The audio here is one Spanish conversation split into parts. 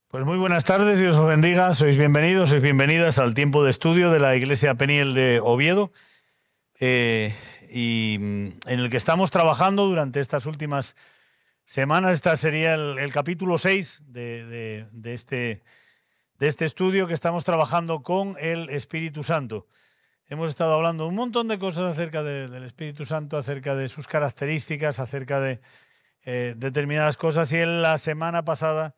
Pues muy buenas tardes, Dios os bendiga, sois bienvenidos, sois bienvenidas al tiempo de estudio de la Iglesia Peniel de Oviedo en el que estamos trabajando durante estas últimas semanas. Esta sería el capítulo 6 de este estudio que estamos trabajando con el Espíritu Santo. Hemos estado hablando un montón de cosas acerca del Espíritu Santo, acerca de sus características, acerca de determinadas cosas, y en la semana pasada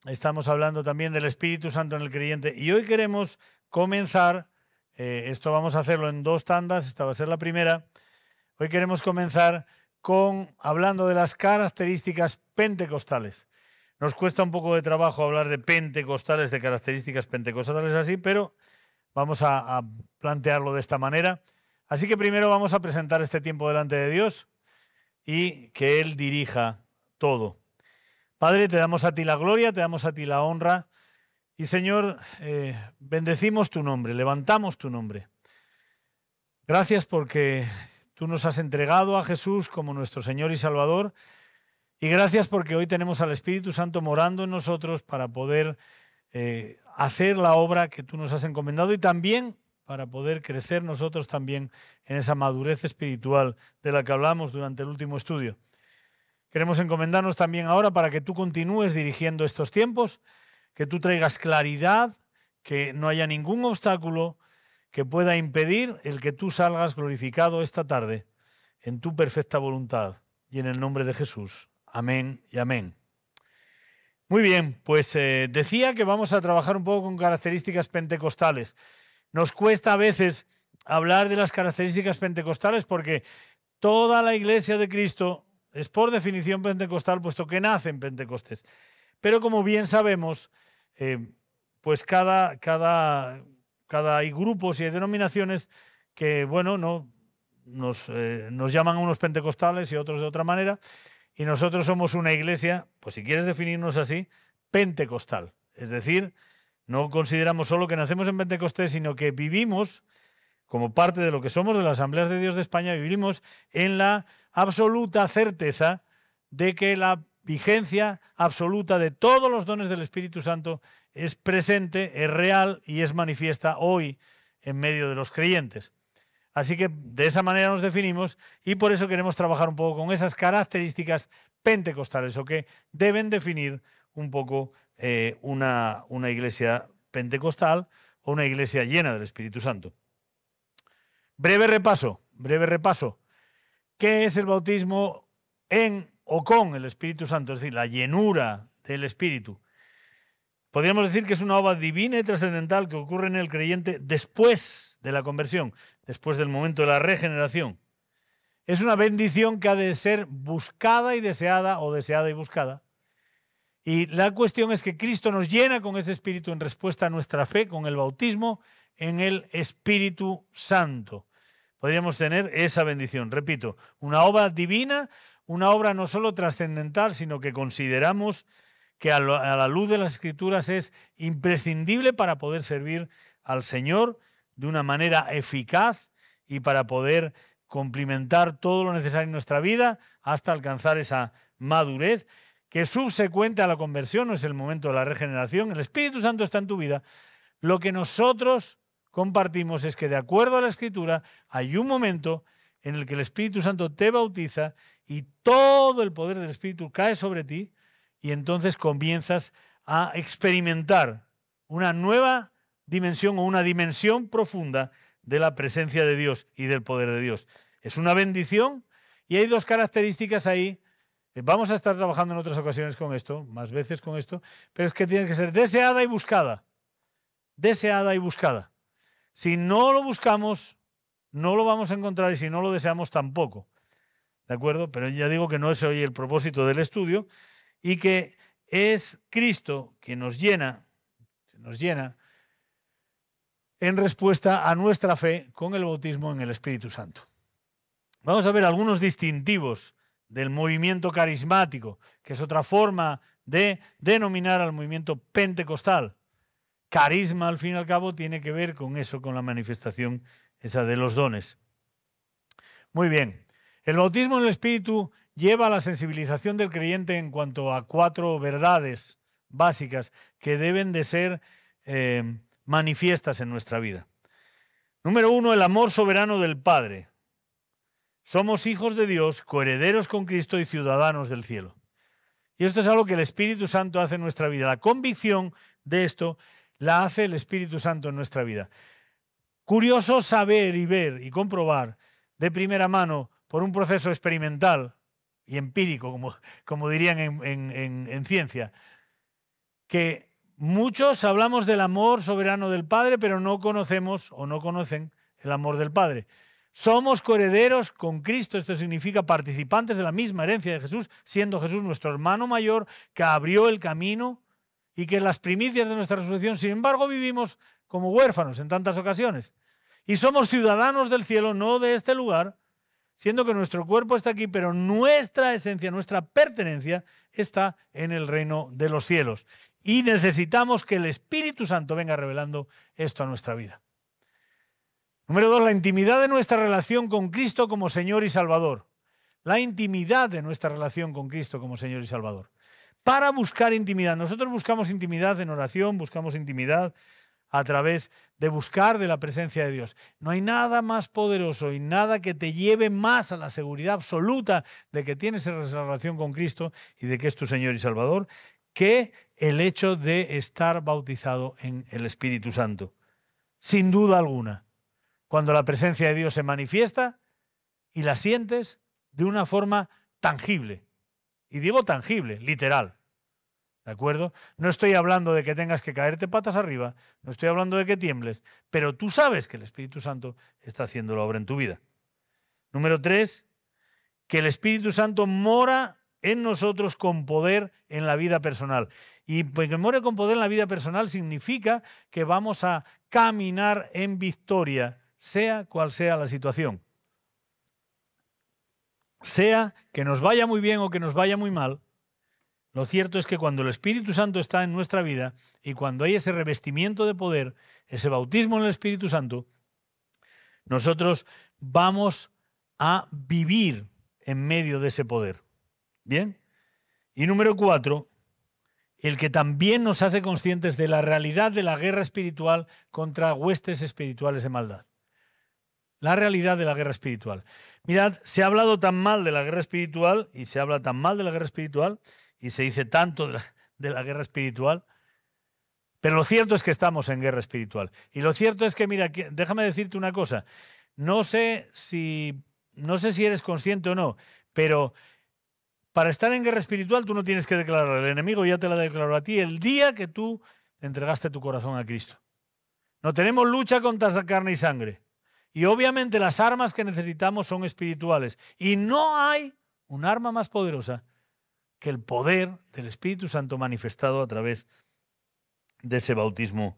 estamos hablando también del Espíritu Santo en el creyente, y hoy queremos comenzar, esto vamos a hacerlo en dos tandas, esta va a ser la primera. Hoy queremos comenzar hablando de las características pentecostales. Nos cuesta un poco de trabajo hablar de pentecostales, de características pentecostales así, pero vamos a plantearlo de esta manera. Así que primero vamos a presentar este tiempo delante de Dios y que Él dirija todo. Padre, te damos a ti la gloria, te damos a ti la honra y, Señor, bendecimos tu nombre, levantamos tu nombre. Gracias porque tú nos has entregado a Jesús como nuestro Señor y Salvador, y gracias porque hoy tenemos al Espíritu Santo morando en nosotros para poder hacer la obra que tú nos has encomendado y también para poder crecer nosotros también en esa madurez espiritual de la que hablamos durante el último estudio. Queremos encomendarnos también ahora para que tú continúes dirigiendo estos tiempos, que tú traigas claridad, que no haya ningún obstáculo que pueda impedir el que tú salgas glorificado esta tarde en tu perfecta voluntad y en el nombre de Jesús. Amén y amén. Muy bien, pues decía que vamos a trabajar un poco con características pentecostales. Nos cuesta a veces hablar de las características pentecostales porque toda la Iglesia de Cristo es por definición pentecostal, puesto que nace en Pentecostés. Pero como bien sabemos, pues hay grupos y hay denominaciones que, bueno, no nos llaman a unos pentecostales y a otros de otra manera, y nosotros somos una iglesia, pues si quieres definirnos así, pentecostal. Es decir, no consideramos solo que nacemos en Pentecostés, sino que vivimos, como parte de lo que somos de las Asambleas de Dios de España, vivimos en la absoluta certeza de que la vigencia absoluta de todos los dones del Espíritu Santo es presente, es real y es manifiesta hoy en medio de los creyentes. Así que de esa manera nos definimos y por eso queremos trabajar un poco con esas características pentecostales o que deben definir un poco una iglesia pentecostal o una iglesia llena del Espíritu Santo. Breve repaso. ¿Qué es el bautismo en o con el Espíritu Santo? Es decir, la llenura del Espíritu. Podríamos decir que es una obra divina y trascendental que ocurre en el creyente después de la conversión, después del momento de la regeneración. Es una bendición que ha de ser buscada y deseada, o deseada y buscada. Y la cuestión es que Cristo nos llena con ese Espíritu en respuesta a nuestra fe, con el bautismo en el Espíritu Santo. Podríamos tener esa bendición. Repito, una obra divina, una obra no solo trascendental, sino que consideramos que a la luz de las Escrituras es imprescindible para poder servir al Señor de una manera eficaz y para poder cumplimentar todo lo necesario en nuestra vida hasta alcanzar esa madurez que es subsecuente a la conversión, no es el momento de la regeneración. El Espíritu Santo está en tu vida. Lo que nosotros compartimos es que de acuerdo a la Escritura hay un momento en el que el Espíritu Santo te bautiza y todo el poder del Espíritu cae sobre ti y entonces comienzas a experimentar una nueva dimensión o una dimensión profunda de la presencia de Dios y del poder de Dios. Es una bendición y hay dos características ahí. Vamos a estar trabajando en otras ocasiones con esto, más veces con esto, pero es que tiene que ser deseada y buscada. Deseada y buscada. Si no lo buscamos, no lo vamos a encontrar y si no lo deseamos tampoco. ¿De acuerdo? Pero ya digo que no es hoy el propósito del estudio y que es Cristo quien nos llena en respuesta a nuestra fe con el bautismo en el Espíritu Santo. Vamos a ver algunos distintivos del movimiento carismático, que es otra forma de denominar al movimiento pentecostal. Carisma, al fin y al cabo, tiene que ver con eso, con la manifestación esa de los dones. Muy bien. El bautismo en el Espíritu lleva a la sensibilización del creyente en cuanto a 4 verdades básicas que deben de ser manifiestas en nuestra vida. Número 1, el amor soberano del Padre. Somos hijos de Dios, coherederos con Cristo y ciudadanos del cielo. Y esto es algo que el Espíritu Santo hace en nuestra vida. La convicción de esto la hace el Espíritu Santo en nuestra vida. Curioso saber y ver y comprobar de primera mano por un proceso experimental y empírico, como dirían en ciencia, que muchos hablamos del amor soberano del Padre, pero no conocemos o no conocen el amor del Padre. Somos coherederos con Cristo, esto significa participantes de la misma herencia de Jesús, siendo Jesús nuestro hermano mayor que abrió el camino y que las primicias de nuestra resurrección, sin embargo, vivimos como huérfanos en tantas ocasiones. Y somos ciudadanos del cielo, no de este lugar, siendo que nuestro cuerpo está aquí, pero nuestra esencia, nuestra pertenencia está en el reino de los cielos. Y necesitamos que el Espíritu Santo venga revelando esto a nuestra vida. Número 2, la intimidad de nuestra relación con Cristo como Señor y Salvador. La intimidad de nuestra relación con Cristo como Señor y Salvador. Para buscar intimidad. Nosotros buscamos intimidad en oración, buscamos intimidad a través de buscar de la presencia de Dios. No hay nada más poderoso y nada que te lleve más a la seguridad absoluta de que tienes esa relación con Cristo y de que es tu Señor y Salvador que el hecho de estar bautizado en el Espíritu Santo. Sin duda alguna. Cuando la presencia de Dios se manifiesta y la sientes de una forma tangible. Y digo tangible, literal. ¿De acuerdo? No estoy hablando de que tengas que caerte patas arriba, no estoy hablando de que tiembles, pero tú sabes que el Espíritu Santo está haciendo la obra en tu vida. Número 3, que el Espíritu Santo mora en nosotros con poder en la vida personal. Y que more con poder en la vida personal significa que vamos a caminar en victoria, sea cual sea la situación. Sea que nos vaya muy bien o que nos vaya muy mal, lo cierto es que cuando el Espíritu Santo está en nuestra vida y cuando hay ese revestimiento de poder, ese bautismo en el Espíritu Santo, nosotros vamos a vivir en medio de ese poder. ¿Bien? Y número 4, el que también nos hace conscientes de la realidad de la guerra espiritual contra huestes espirituales de maldad. La realidad de la guerra espiritual. Mirad, se ha hablado tan mal de la guerra espiritual y se habla tan mal de la guerra espiritual y se dice tanto de la guerra espiritual, pero lo cierto es que estamos en guerra espiritual. Y lo cierto es que, mira, déjame decirte una cosa, no sé si eres consciente o no, pero para estar en guerra espiritual tú no tienes que declarar, el enemigo ya te la declaró a ti el día que tú entregaste tu corazón a Cristo. No tenemos lucha contra carne y sangre. Y obviamente las armas que necesitamos son espirituales. Y no hay un arma más poderosa que el poder del Espíritu Santo manifestado a través de ese bautismo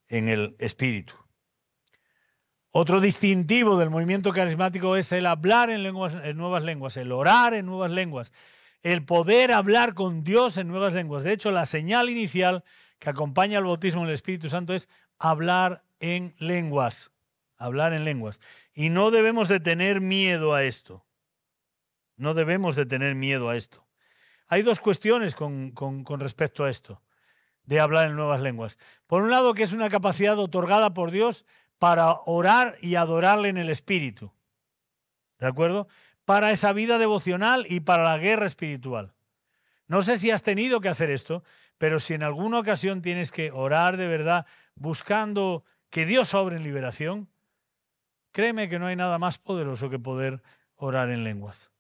en el Espíritu. Otro distintivo del movimiento carismático es el hablar en nuevas lenguas, el orar en nuevas lenguas, el poder hablar con Dios en nuevas lenguas. De hecho, la señal inicial que acompaña al bautismo en el Espíritu Santo es hablar en lenguas. Hablar en lenguas. Y no debemos de tener miedo a esto. No debemos de tener miedo a esto. Hay dos cuestiones con respecto a esto, de hablar en nuevas lenguas. Por un lado, que es una capacidad otorgada por Dios para orar y adorarle en el Espíritu. ¿De acuerdo? Para esa vida devocional y para la guerra espiritual. No sé si has tenido que hacer esto, pero si en alguna ocasión tienes que orar de verdad buscando que Dios obre en liberación, créeme que no hay nada más poderoso que poder orar en lenguas.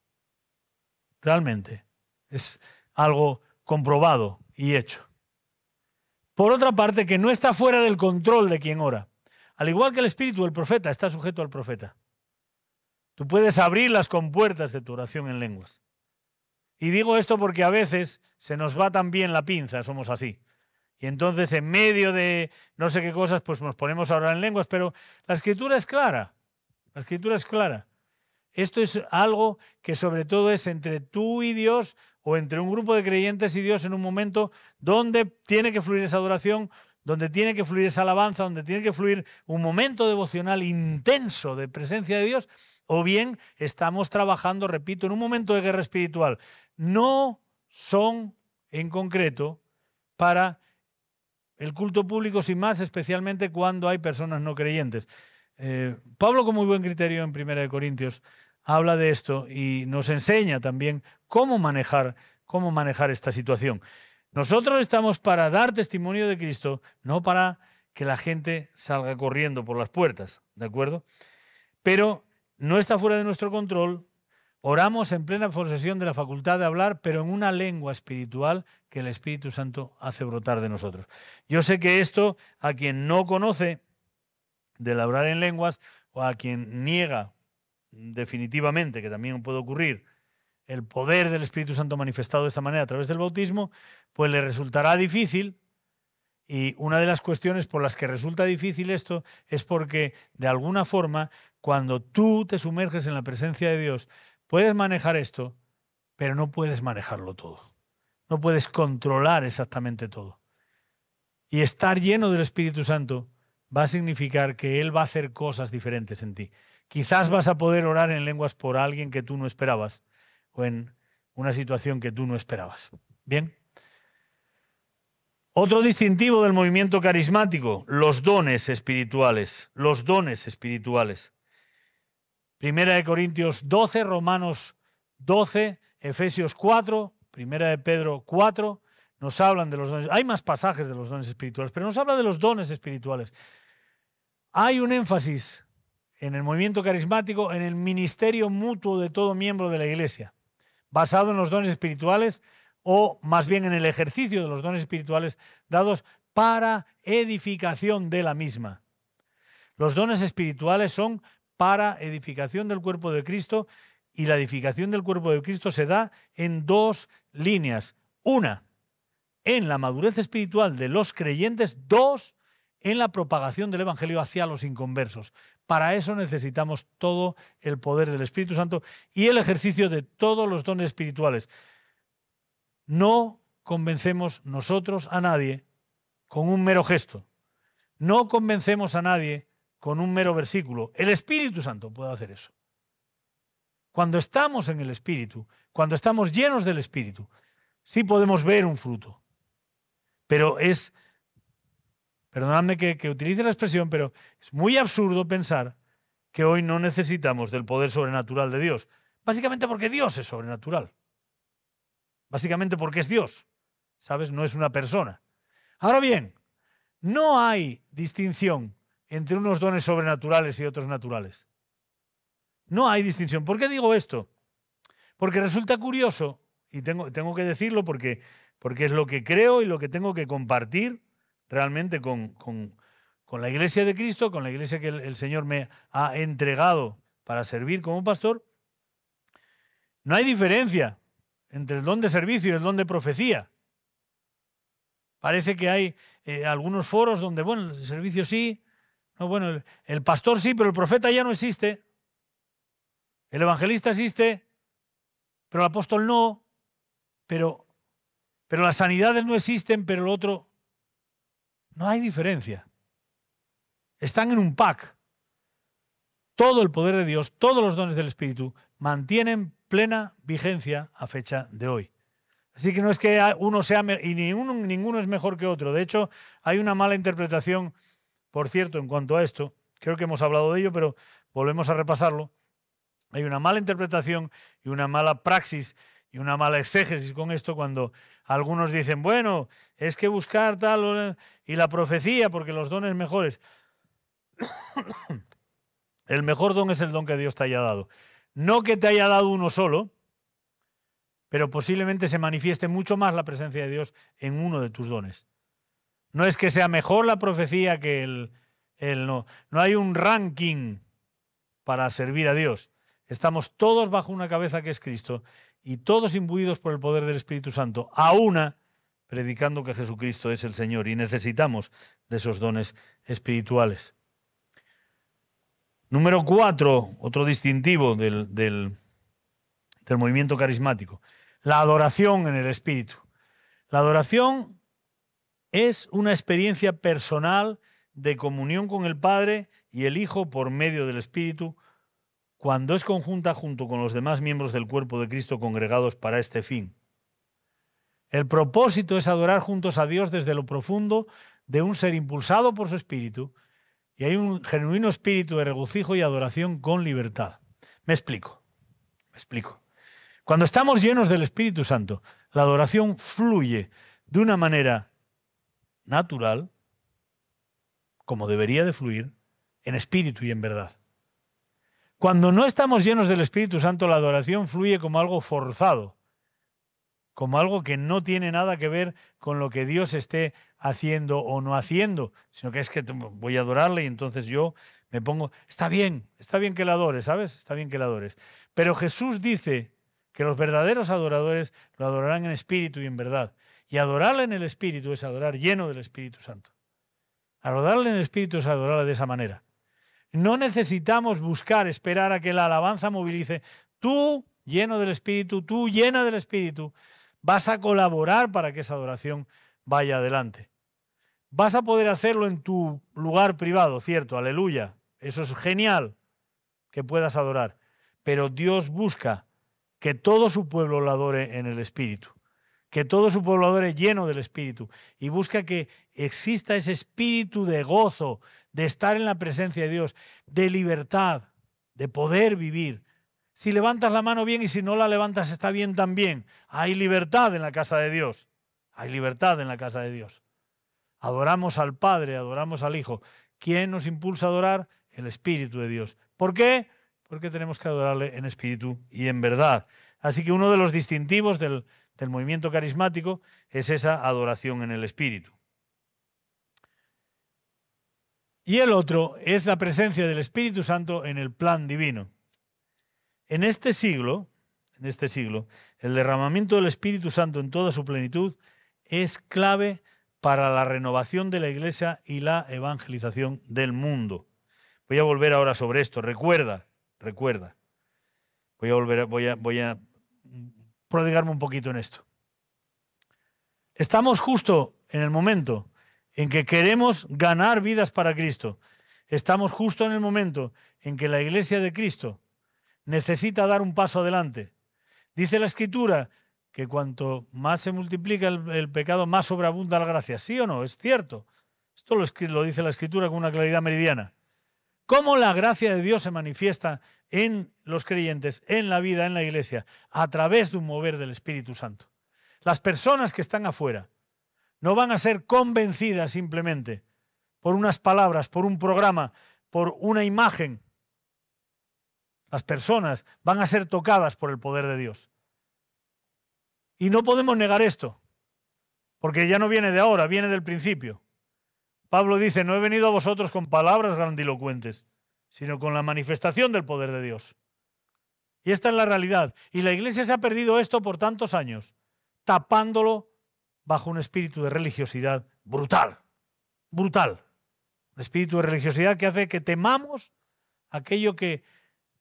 Realmente. Es algo comprobado y hecho. Por otra parte, que no está fuera del control de quien ora. Al igual que el espíritu del profeta está sujeto al profeta. Tú puedes abrir las compuertas de tu oración en lenguas. Y digo esto porque a veces se nos va también la pinza, somos así. Y entonces en medio de no sé qué cosas, pues nos ponemos a orar en lenguas, pero la Escritura es clara. La Escritura es clara. Esto es algo que sobre todo es entre tú y Dios o entre un grupo de creyentes y Dios en un momento donde tiene que fluir esa adoración, donde tiene que fluir esa alabanza, donde tiene que fluir un momento devocional intenso de presencia de Dios, o bien estamos trabajando, repito, en un momento de guerra espiritual. No son, en concreto, para el culto público sin más, especialmente cuando hay personas no creyentes. Pablo, con muy buen criterio en 1 Corintios, habla de esto y nos enseña también cómo manejar esta situación. Nosotros estamos para dar testimonio de Cristo, no para que la gente salga corriendo por las puertas, ¿de acuerdo? Pero no está fuera de nuestro control. Oramos en plena posesión de la facultad de hablar, pero en una lengua espiritual que el Espíritu Santo hace brotar de nosotros. Yo sé que esto, a quien no conoce del hablar en lenguas, o a quien niega definitivamente, que también puede ocurrir, el poder del Espíritu Santo manifestado de esta manera a través del bautismo, pues le resultará difícil. Y una de las cuestiones por las que resulta difícil esto es porque, de alguna forma, cuando tú te sumerges en la presencia de Dios, puedes manejar esto, pero no puedes manejarlo todo. No puedes controlar exactamente todo. Y estar lleno del Espíritu Santo va a significar que Él va a hacer cosas diferentes en ti. Quizás vas a poder orar en lenguas por alguien que tú no esperabas o en una situación que tú no esperabas. ¿Bien? Otro distintivo del movimiento carismático, los dones espirituales. Los dones espirituales. 1 Corintios 12, Romanos 12, Efesios 4, 1 Pedro 4, nos hablan de los dones. Hay más pasajes de los dones espirituales, pero nos habla de los dones espirituales. Hay un énfasis en el movimiento carismático, en el ministerio mutuo de todo miembro de la Iglesia, basado en los dones espirituales, o más bien en el ejercicio de los dones espirituales dados para edificación de la misma. Los dones espirituales son para edificación del cuerpo de Cristo, y la edificación del cuerpo de Cristo se da en dos líneas. Una, en la madurez espiritual de los creyentes. Dos, en la propagación del Evangelio hacia los inconversos. Para eso necesitamos todo el poder del Espíritu Santo y el ejercicio de todos los dones espirituales. No convencemos nosotros a nadie con un mero gesto. No convencemos a nadie con un mero versículo. El Espíritu Santo puede hacer eso. Cuando estamos en el Espíritu, cuando estamos llenos del Espíritu, sí podemos ver un fruto. Pero es, perdonadme que utilice la expresión, pero es muy absurdo pensar que hoy no necesitamos del poder sobrenatural de Dios. Básicamente porque Dios es sobrenatural. Básicamente porque es Dios, ¿sabes? No es una persona. Ahora bien, no hay distinción entre unos dones sobrenaturales y otros naturales. No hay distinción. ¿Por qué digo esto? Porque resulta curioso, y tengo que decirlo porque es lo que creo y lo que tengo que compartir realmente con la Iglesia de Cristo, con la Iglesia que el Señor me ha entregado para servir como pastor. No hay diferencia entre el don de servicio y el don de profecía. Parece que hay algunos foros donde, bueno, el servicio sí, no, bueno, el pastor sí, pero el profeta ya no existe. El evangelista existe, pero el apóstol no. Pero las sanidades no existen, pero el otro. No hay diferencia. Están en un pack. Todo el poder de Dios, todos los dones del Espíritu mantienen plena vigencia a fecha de hoy. Así que no es que uno sea, y ninguno es mejor que otro. De hecho, hay una mala interpretación, por cierto, en cuanto a esto. Creo que hemos hablado de ello, pero volvemos a repasarlo. Hay una mala interpretación y una mala praxis y una mala exégesis con esto cuando algunos dicen, bueno, es que buscar tal y la profecía porque los dones mejores. El mejor don es el don que Dios te haya dado. No que te haya dado uno solo, pero posiblemente se manifieste mucho más la presencia de Dios en uno de tus dones. No es que sea mejor la profecía que el no. No hay un ranking para servir a Dios. Estamos todos bajo una cabeza que es Cristo y todos imbuidos por el poder del Espíritu Santo, a una predicando que Jesucristo es el Señor, y necesitamos de esos dones espirituales. Número 4, otro distintivo del movimiento carismático, la adoración en el Espíritu. La adoración es una experiencia personal de comunión con el Padre y el Hijo por medio del Espíritu, cuando es conjunta junto con los demás miembros del cuerpo de Cristo congregados para este fin. El propósito es adorar juntos a Dios desde lo profundo de un ser impulsado por su espíritu, y hay un genuino espíritu de regocijo y adoración con libertad. Me explico. Cuando estamos llenos del Espíritu Santo, la adoración fluye de una manera natural, como debería de fluir, en espíritu y en verdad. Cuando no estamos llenos del Espíritu Santo, la adoración fluye como algo forzado, como algo que no tiene nada que ver con lo que Dios esté haciendo o no haciendo, sino que es que voy a adorarle y entonces yo me pongo... Está bien que le adores, ¿sabes? Está bien que le adores. Pero Jesús dice que los verdaderos adoradores lo adorarán en espíritu y en verdad. Y adorarle en el espíritu es adorar lleno del Espíritu Santo. Adorarle en el espíritu es adorarle de esa manera. No necesitamos buscar, esperar a que la alabanza movilice. Tú, lleno del Espíritu, tú, llena del Espíritu, vas a colaborar para que esa adoración vaya adelante. Vas a poder hacerlo en tu lugar privado, cierto, aleluya. Eso es genial que puedas adorar. Pero Dios busca que todo su pueblo lo adore en el Espíritu. Que todo su pueblo lo adore lleno del Espíritu. Y busca que exista ese espíritu de gozo, de estar en la presencia de Dios, de libertad, de poder vivir. Si levantas la mano bien y si no la levantas está bien también. Hay libertad en la casa de Dios. Hay libertad en la casa de Dios. Adoramos al Padre, adoramos al Hijo. ¿Quién nos impulsa a adorar? El Espíritu de Dios. ¿Por qué? Porque tenemos que adorarle en espíritu y en verdad. Así que uno de los distintivos del movimiento carismático es esa adoración en el Espíritu. Y el otro es la presencia del Espíritu Santo en el plan divino. En este siglo, el derramamiento del Espíritu Santo en toda su plenitud es clave para la renovación de la Iglesia y la evangelización del mundo. Voy a volver ahora sobre esto. Recuerda. Voy a prodigarme un poquito en esto. Estamos justo en el momento en que queremos ganar vidas para Cristo. Estamos justo en el momento en que la Iglesia de Cristo necesita dar un paso adelante. Dice la Escritura que cuanto más se multiplica el pecado, más sobreabunda la gracia. ¿Sí o no? Es cierto. Esto lo dice la Escritura con una claridad meridiana. ¿Cómo la gracia de Dios se manifiesta en los creyentes, en la vida, en la Iglesia? A través de un mover del Espíritu Santo. Las personas que están afuera no van a ser convencidas simplemente por unas palabras, por un programa, por una imagen. Las personas van a ser tocadas por el poder de Dios. Y no podemos negar esto, porque ya no viene de ahora, viene del principio. Pablo dice, no he venido a vosotros con palabras grandilocuentes, sino con la manifestación del poder de Dios. Y esta es la realidad. Y la Iglesia se ha perdido esto por tantos años, tapándolo bajo un espíritu de religiosidad brutal. Un espíritu de religiosidad que hace que temamos aquello que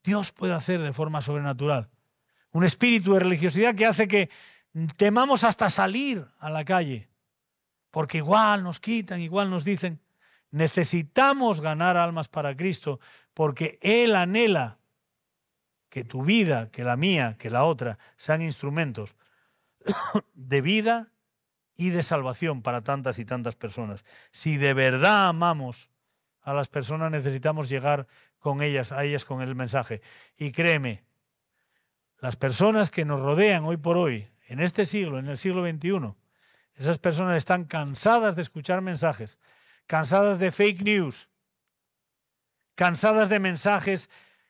Dios puede hacer de forma sobrenatural. Un espíritu de religiosidad que hace que temamos hasta salir a la calle, porque igual nos quitan, igual nos dicen. Necesitamos ganar almas para Cristo, porque Él anhela que tu vida, que la mía, que la otra, sean instrumentos de vida y de salvación para tantas y tantas personas. Si de verdad amamos a las personas, necesitamos llegar con ellas, a ellas con el mensaje. Y créeme, las personas que nos rodean hoy por hoy, en este siglo, en el siglo XXI, esas personas están cansadas de escuchar mensajes, cansadas de fake news, cansadas de mensajes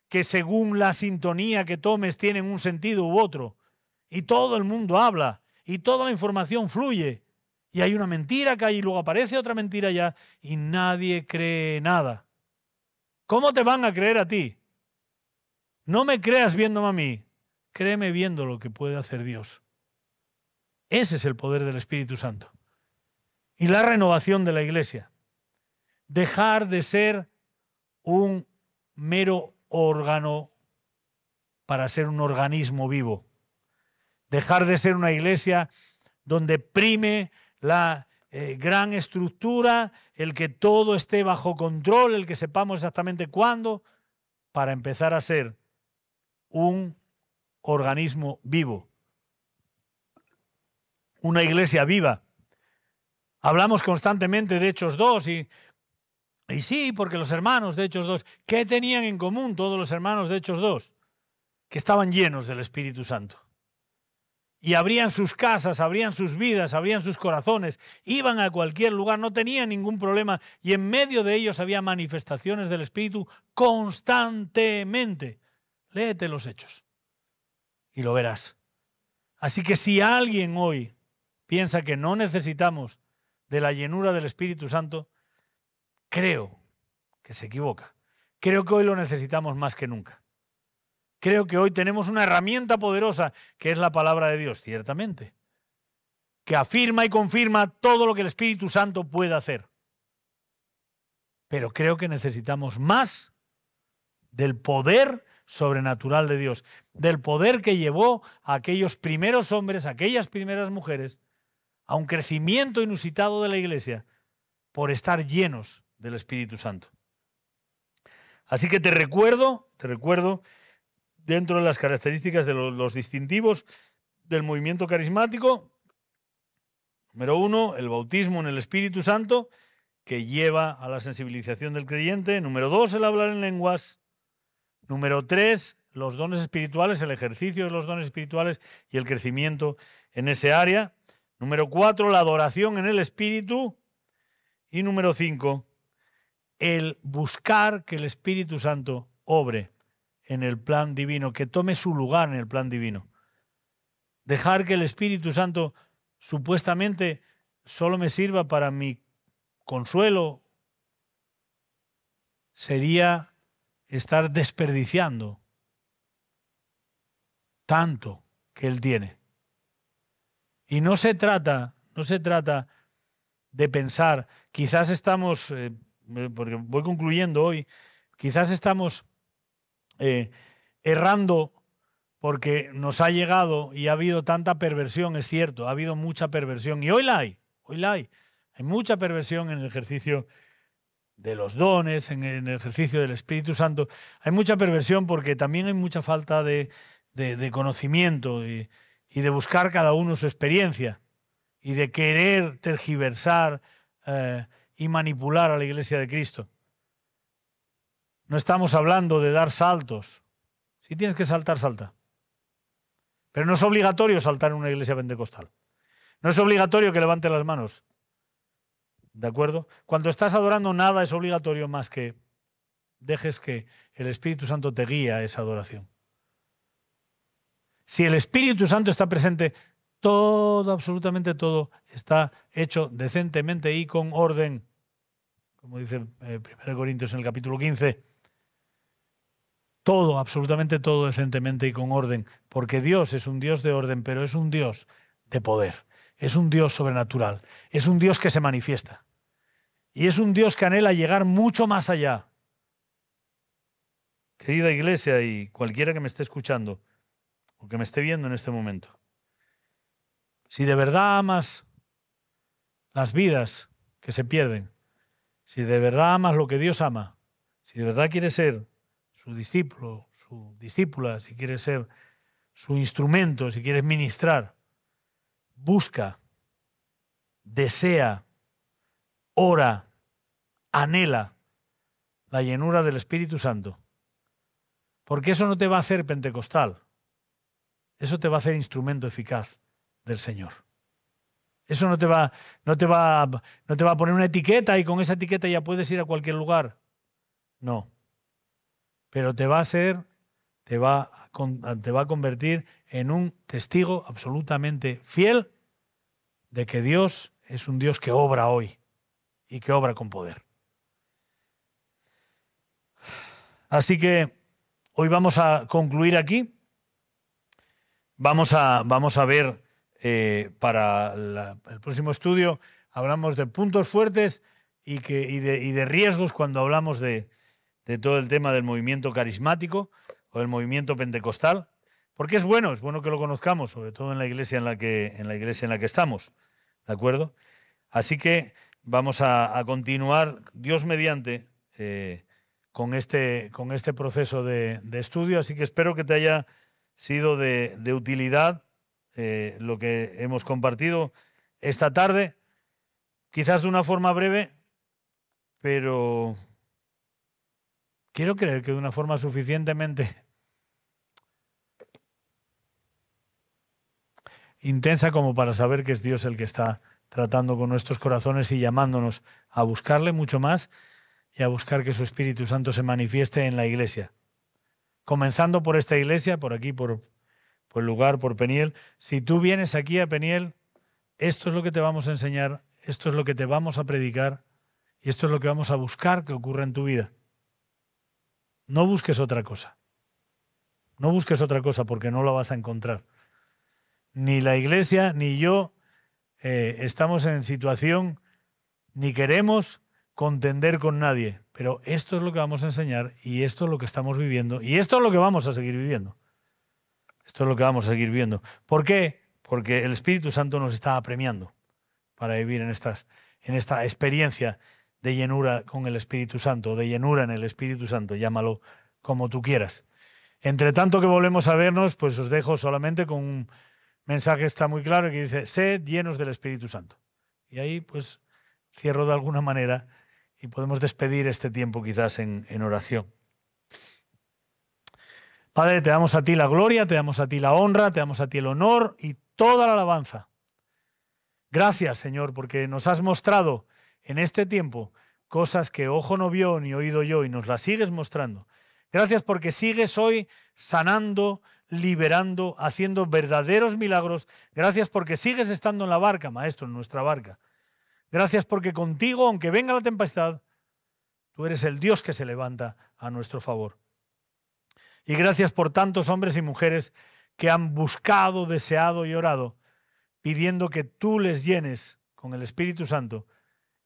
que según la sintonía que tomes tienen un sentido u otro. Y todo el mundo habla y toda la información fluye. Y hay una mentira acá y luego aparece otra mentira allá y nadie cree nada. ¿Cómo te van a creer a ti? No me creas viéndome a mí, créeme viendo lo que puede hacer Dios. Ese es el poder del Espíritu Santo. Y la renovación de la Iglesia. Dejar de ser un mero órgano para ser un organismo vivo. Dejar de ser una iglesia donde prime la gran estructura, el que todo esté bajo control, el que sepamos exactamente cuándo, para empezar a ser un organismo vivo. una iglesia viva. Hablamos constantemente de Hechos 2 y sí, porque los hermanos de Hechos 2, ¿qué tenían en común todos los hermanos de Hechos 2? Que estaban llenos del Espíritu Santo. Y abrían sus casas, abrían sus vidas, abrían sus corazones, iban a cualquier lugar, no tenían ningún problema y en medio de ellos había manifestaciones del Espíritu constantemente. Léete los Hechos y lo verás. Así que si alguien hoy piensa que no necesitamos de la llenura del Espíritu Santo, creo que se equivoca. Creo que hoy lo necesitamos más que nunca. Creo que hoy tenemos una herramienta poderosa que es la palabra de Dios, ciertamente, que afirma y confirma todo lo que el Espíritu Santo puede hacer. Pero creo que necesitamos más del poder sobrenatural de Dios, del poder que llevó a aquellos primeros hombres, a aquellas primeras mujeres, a un crecimiento inusitado de la Iglesia por estar llenos del Espíritu Santo. Así que te recuerdo, dentro de las características de los distintivos del movimiento carismático, número 1, el bautismo en el Espíritu Santo, que lleva a la sensibilización del creyente. Número 2, el hablar en lenguas. Número 3, los dones espirituales, el ejercicio de los dones espirituales y el crecimiento en ese área. Número 4, la adoración en el Espíritu. Y número 5, el buscar que el Espíritu Santo obre en el plan divino, que tome su lugar en el plan divino. Dejar que el Espíritu Santo supuestamente solo me sirva para mi consuelo sería estar desperdiciando tanto que Él tiene. Y no se trata de pensar, quizás estamos, porque voy concluyendo hoy, quizás estamos errando porque nos ha llegado y ha habido tanta perversión, es cierto, ha habido mucha perversión y hoy la hay. Hay mucha perversión en el ejercicio de los dones, en el ejercicio del Espíritu Santo. Hay mucha perversión porque también hay mucha falta de conocimiento y de buscar cada uno su experiencia y de querer tergiversar y manipular a la Iglesia de Cristo. No estamos hablando de dar saltos. Si tienes que saltar, salta. Pero no es obligatorio saltar en una iglesia pentecostal. No es obligatorio que levantes las manos. ¿De acuerdo? Cuando estás adorando, nada es obligatorio más que dejes que el Espíritu Santo te guíe a esa adoración. Si el Espíritu Santo está presente, todo, absolutamente todo, está hecho decentemente y con orden. Como dice 1 Corintios en el capítulo 15. Todo, absolutamente todo decentemente y con orden, porque Dios es un Dios de orden, pero es un Dios de poder, es un Dios sobrenatural, es un Dios que se manifiesta y es un Dios que anhela llegar mucho más allá. Querida iglesia y cualquiera que me esté escuchando o que me esté viendo en este momento, si de verdad amas las vidas que se pierden, si de verdad amas lo que Dios ama, si de verdad quieres ser su discípulo, su discípula, si quieres ser su instrumento, si quieres ministrar, busca, desea, ora, anhela la llenura del Espíritu Santo. Porque eso no te va a hacer pentecostal, eso te va a hacer instrumento eficaz del Señor. Eso no te va a poner una etiqueta y con esa etiqueta ya puedes ir a cualquier lugar. No. Pero te va a convertir en un testigo absolutamente fiel de que Dios es un Dios que obra hoy y que obra con poder. Así que hoy vamos a concluir aquí. Vamos a ver para el próximo estudio, hablamos de puntos fuertes y de riesgos cuando hablamos de todo el tema del movimiento carismático o del movimiento pentecostal, porque es bueno que lo conozcamos, sobre todo en la iglesia en la que estamos, ¿de acuerdo? Así que vamos a continuar, Dios mediante, con este proceso de estudio, así que espero que te haya sido de utilidad lo que hemos compartido esta tarde, quizás de una forma breve, pero quiero creer que de una forma suficientemente intensa como para saber que es Dios el que está tratando con nuestros corazones y llamándonos a buscarle mucho más y a buscar que su Espíritu Santo se manifieste en la iglesia. Comenzando por esta iglesia, por aquí, por el lugar, por Peniel. Si tú vienes aquí a Peniel, esto es lo que te vamos a enseñar, esto es lo que te vamos a predicar y esto es lo que vamos a buscar que ocurra en tu vida. No busques otra cosa. No busques otra cosa porque no la vas a encontrar. Ni la iglesia ni yo estamos en situación ni queremos contender con nadie, pero esto es lo que vamos a enseñar y esto es lo que estamos viviendo y esto es lo que vamos a seguir viviendo. Esto es lo que vamos a seguir viendo. ¿Por qué? Porque el Espíritu Santo nos está apremiando para vivir en esta experiencia de llenura con el Espíritu Santo, de llenura en el Espíritu Santo, llámalo como tú quieras. Entre tanto que volvemos a vernos, pues os dejo solamente con un mensaje que está muy claro que dice, sed llenos del Espíritu Santo. Y ahí pues cierro de alguna manera y podemos despedir este tiempo quizás en oración. Padre, te damos a ti la gloria, te damos a ti la honra, te damos a ti el honor y toda la alabanza. Gracias, Señor, porque nos has mostrado en este tiempo cosas que ojo no vio ni oído yo y nos las sigues mostrando. Gracias porque sigues hoy sanando, liberando, haciendo verdaderos milagros. Gracias porque sigues estando en la barca, Maestro, en nuestra barca. Gracias porque contigo, aunque venga la tempestad, tú eres el Dios que se levanta a nuestro favor. Y gracias por tantos hombres y mujeres que han buscado, deseado y orado, pidiendo que tú les llenes con el Espíritu Santo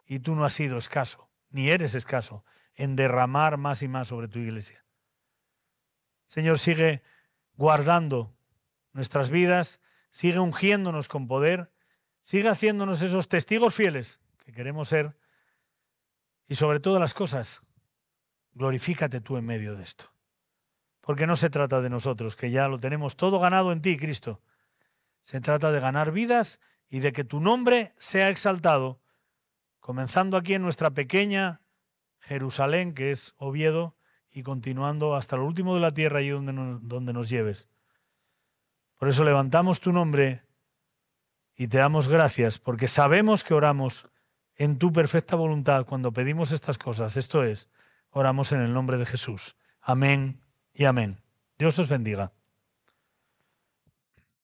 y tú no has sido escaso, ni eres escaso, en derramar más y más sobre tu iglesia. Señor, sigue guardando nuestras vidas, sigue ungiéndonos con poder, sigue haciéndonos esos testigos fieles que queremos ser y sobre todas las cosas, glorifícate tú en medio de esto. Porque no se trata de nosotros, que ya lo tenemos todo ganado en ti, Cristo. Se trata de ganar vidas y de que tu nombre sea exaltado, comenzando aquí en nuestra pequeña Jerusalén, que es Oviedo, y continuando hasta lo último de la tierra, allí donde nos lleves. Por eso levantamos tu nombre y te damos gracias, porque sabemos que oramos en tu perfecta voluntad cuando pedimos estas cosas. Esto es, oramos en el nombre de Jesús. Amén y amén. Dios os bendiga.